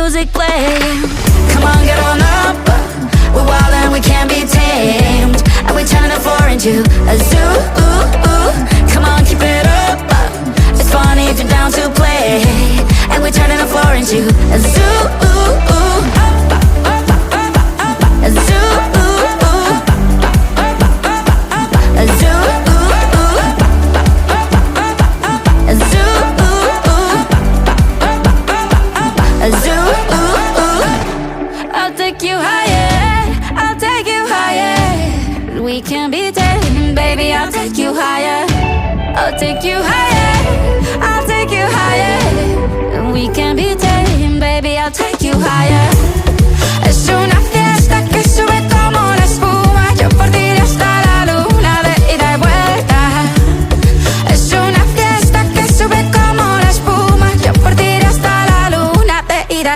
music playing. Come on, get on up. We're wild and we can't be tamed, and we're turning the floor into a zoo. Come on, keep it up. It's fun if you're down to play, and we're turning the floor into a zoo. A zoo. A zoo. A zoo. A zoo. I'll take you higher, I'll take you higher. We can be tamed, baby, I'll take you higher. I'll take you higher.